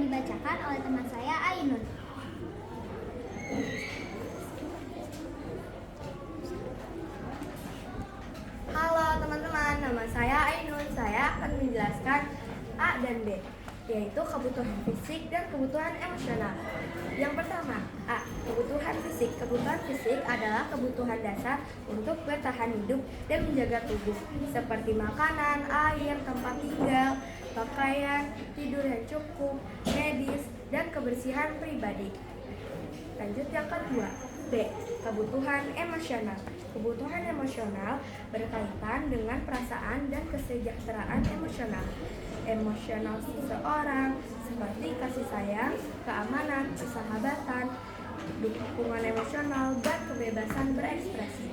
dibacakan oleh teman saya Ainun. Halo teman-teman, nama saya Ainun. Saya akan menjelaskan A dan B, yaitu kebutuhan fisik dan kebutuhan emosional. Yang pertama, A. Kebutuhan fisik. Kebutuhan fisik adalah kebutuhan dasar untuk bertahan hidup dan menjaga tubuh, seperti makanan, air, tempat tinggal, pakaian, tidur yang cukup, medis, dan kebersihan pribadi. Lanjut yang kedua, B. Kebutuhan emosional. Kebutuhan emosional berkaitan dengan perasaan dan kesejahteraan emosional. Emosional seseorang seperti kasih sayang, keamanan, persahabatan, dukungan emosional, dan kebebasan berekspresi.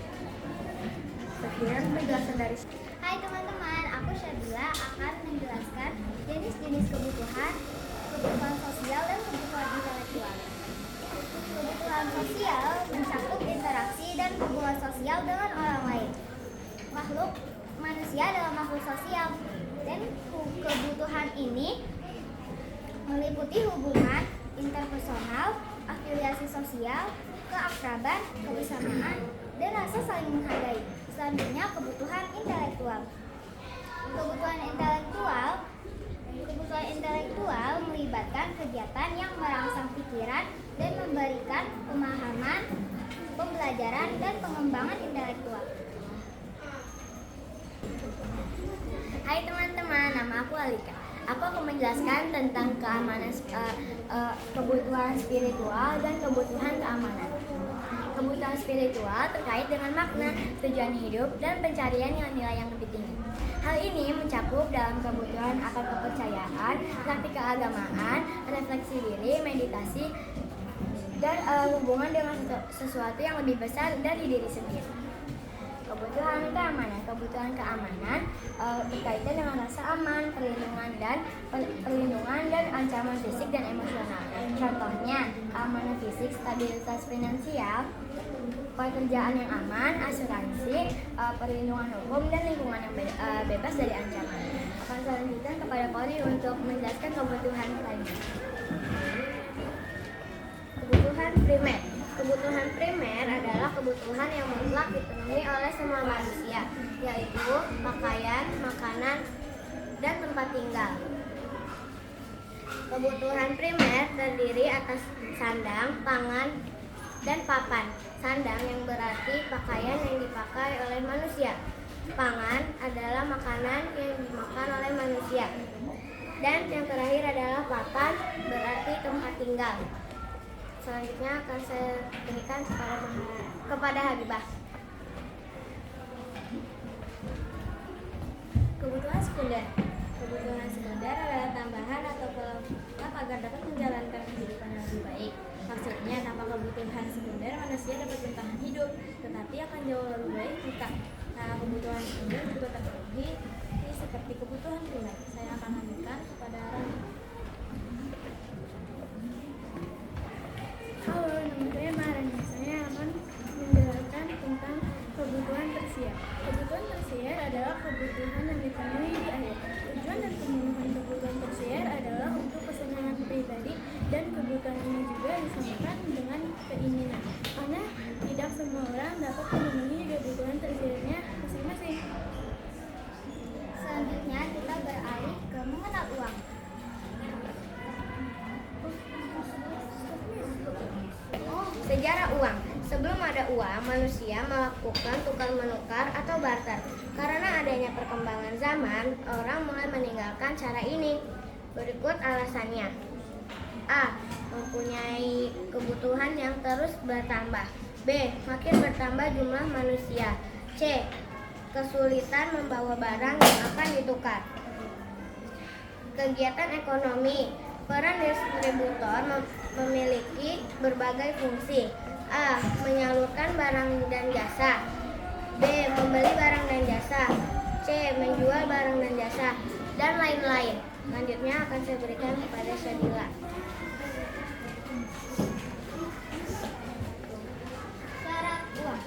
Sekian penjelasan dari Hai teman-teman, aku Syadila akan menjelaskan jenis-jenis kebutuhan sosial dan kebutuhan intelektual. Kebutuhan sosial mencakup interaksi dan hubungan sosial dengan orang lain. Makhluk manusia adalah makhluk sosial, dan kebutuhan ini meliputi hubungan interpersonal, afiliasi sosial, keakraban, kebersamaan, dan rasa saling menghargai. Selanjutnya, kebutuhan intelektual. Kebutuhan intelektual melibatkan kegiatan yang merangsang pikiran dan memberikan pemahaman, pembelajaran, dan pengembangan intelektual. Hai teman-teman, nama aku Alika. Aku akan menjelaskan tentang keamanan, kebutuhan spiritual dan kebutuhan keamanan. Kebutuhan spiritual terkait dengan makna, tujuan hidup, dan pencarian nilai yang lebih tinggi. Hal ini mencakup dalam kebutuhan akan kepercayaan, praktik keagamaan, refleksi diri, meditasi, dan hubungan dengan sesuatu yang lebih besar dari diri sendiri. Kebutuhan keamanan berkaitan dengan rasa aman, perlindungan dan ancaman fisik dan emosional. Contohnya, keamanan fisik, stabilitas finansial, pekerjaan yang aman, asuransi, perlindungan hukum, dan lingkungan yang bebas dari ancaman. Akan selanjutnya kepada Polri untuk menjelaskan kebutuhan lainnya. Kebutuhan primer. Kebutuhan primer adalah kebutuhan yang mutlak dipenuhi oleh semua manusia, yaitu pakaian, makanan, dan tempat tinggal. Kebutuhan primer terdiri atas sandang, pangan, dan papan. Sandang yang berarti pakaian yang dipakai oleh manusia. Pangan adalah makanan yang dimakan oleh manusia. Dan yang terakhir adalah papan, berarti tempat tinggal. Selanjutnya akan saya berikan kepada Habibah. Kebutuhan sekunder. Kebutuhan sekunder adalah tambahan atau pelengkap agar dapat menjalankan kehidupan yang lebih baik. Maksudnya, tanpa kebutuhan sekunder manusia dapat bertahan hidup, tetapi akan jauh lebih baik jika kebutuhan sekunder juga terpenuhi, seperti kebutuhan primer. Saya akan lanjutkan kepada Rani. Halo, nama saya Marani. Saya akan menjelaskan tentang kebutuhan tersier. Kebutuhan tersier adalah kebutuhan yang dipenuhi di akhir. Tujuan dan pemenuhan kebutuhan tersier adalah untuk kesenangan pribadi, dan kebutuhan ini juga disamakan dengan keinginan, karena tidak semua orang dapat memenuhi kebutuhan tersiernya masing-masing. Selanjutnya, kita beralih ke mengenal uang. Sejarah uang. Sebelum ada uang, manusia melakukan tukar-menukar atau barter. Karena adanya perkembangan zaman, orang mulai meninggalkan cara ini. Berikut alasannya. A. Mempunyai kebutuhan yang terus bertambah. B. Makin bertambah jumlah manusia. C. Kesulitan membawa barang yang akan ditukar. Kegiatan ekonomi. Peran distributor memiliki berbagai fungsi. A. Menyalurkan barang dan jasa. B. Membeli barang dan jasa. C. Menjual barang dan jasa, dan lain-lain. Selanjutnya akan saya berikan kepada Syadila. Syarat uang.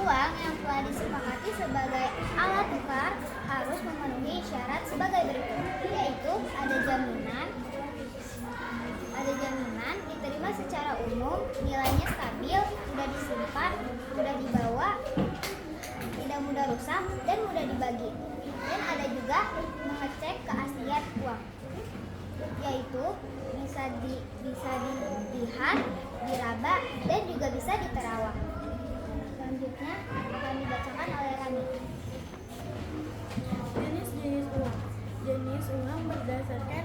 Uang yang telah disepakati sebagai alat tukar harus memenuhi syarat sebagai berikut, yaitu ada jaminan uang berdasarkan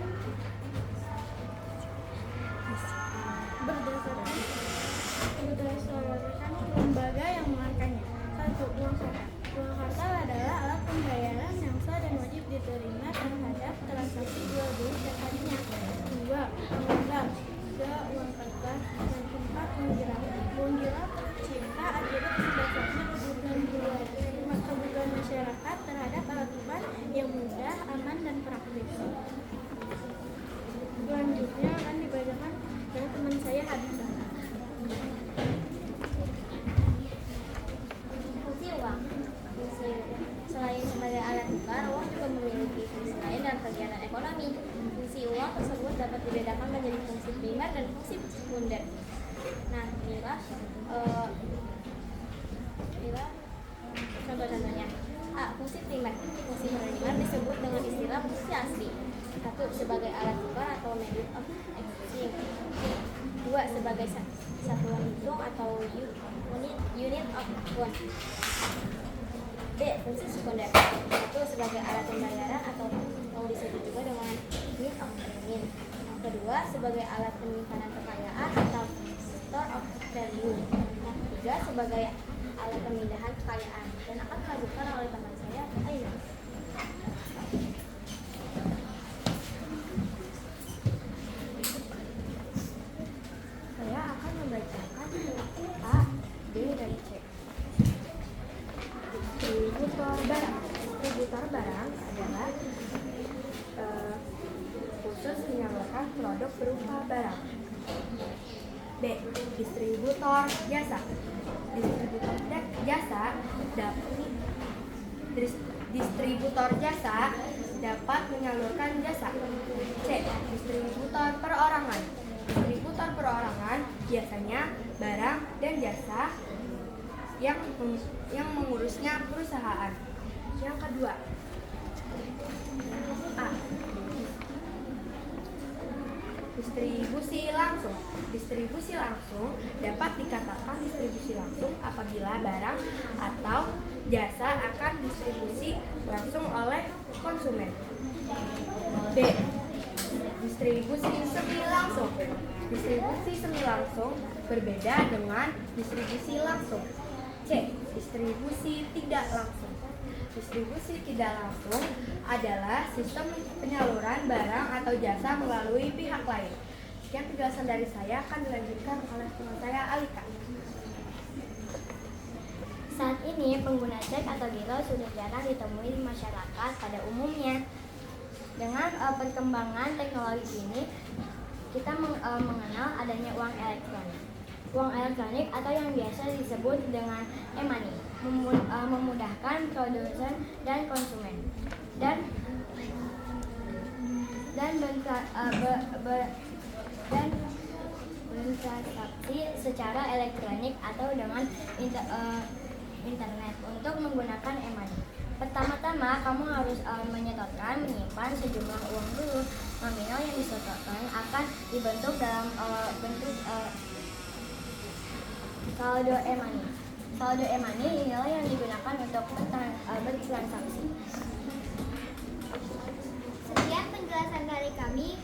lembaga yang mengeluarkannya. 1. Uang kartal. Uang kartal adalah alat pembayaran yang sah dan wajib diterima terhadap transaksi jual beli setiap harinya. 2. Uang modal. 3. Uang kertas. Dan 4. Uang girap. Uang girap tercipta akibat berdasarnya kebutuhan masyarakat terhadap alat tukar yang mudah, aman, dan praktis. Selanjutnya akan dibacakan oleh teman saya Hadisa. Fungsi uang. Selain sebagai alat tukar, uang juga memiliki fungsi lain dalam kegiatan ekonomi. Fungsi uang tersebut dapat dibedakan menjadi fungsi primer dan fungsi sekunder. Nah, inilah contoh-contohnya. A. Fungsi primer. Fungsi primer disebut dengan istilah fungsi asli. 1. Sebagai alat tukar atau medium of exchange. 2. Sebagai satuan hitung atau unit of one. B. Fungsi sekunder. 1. Sebagai alat pembayaran atau disebut juga dengan unit of payment. Yang kedua, sebagai alat penyimpanan kekayaan atau store of value. Yang ketiga, sebagai alat pemindahan kekayaan. Dan akan dilanjutkan oleh teman saya, Aina. Saya akan membacakan A, B, dan C. Distributor barang. Distributor barang adalah khusus menyalurkan produk berupa barang. B. Distributor jasa. Distributor jasa dapat menyalurkan jasa. C. Distributor perorangan. Distributor perorangan biasanya barang dan jasa yang mengurusnya perusahaan. Yang kedua, A. Distribusi langsung. Distribusi langsung dapat dikatakan distribusi langsung apabila barang atau jasa akan distribusi langsung oleh konsumen. B. Distribusi semi langsung. Distribusi semi langsung berbeda dengan distribusi langsung. C. Distribusi tidak langsung. Distribusi tidak langsung adalah sistem penyaluran barang atau jasa melalui pihak lain. Sekian penjelasan dari saya, akan dilanjutkan oleh teman saya Alika. Saat ini pengguna cek atau giro sudah jarang ditemui di masyarakat pada umumnya. Dengan perkembangan teknologi ini, kita mengenal adanya uang elektronik. Uang elektronik atau yang biasa disebut dengan e-money memudahkan produsen dan konsumen dan bertransaksi secara elektronik atau dengan internet untuk menggunakan e-money. Pertama-tama kamu harus menyimpan sejumlah uang dulu. Nominal yang disetorkan akan dibentuk dalam bentuk saldo e-money. Saldo e-money inilah yang digunakan untuk bertransaksi. Sekian penjelasan dari kami.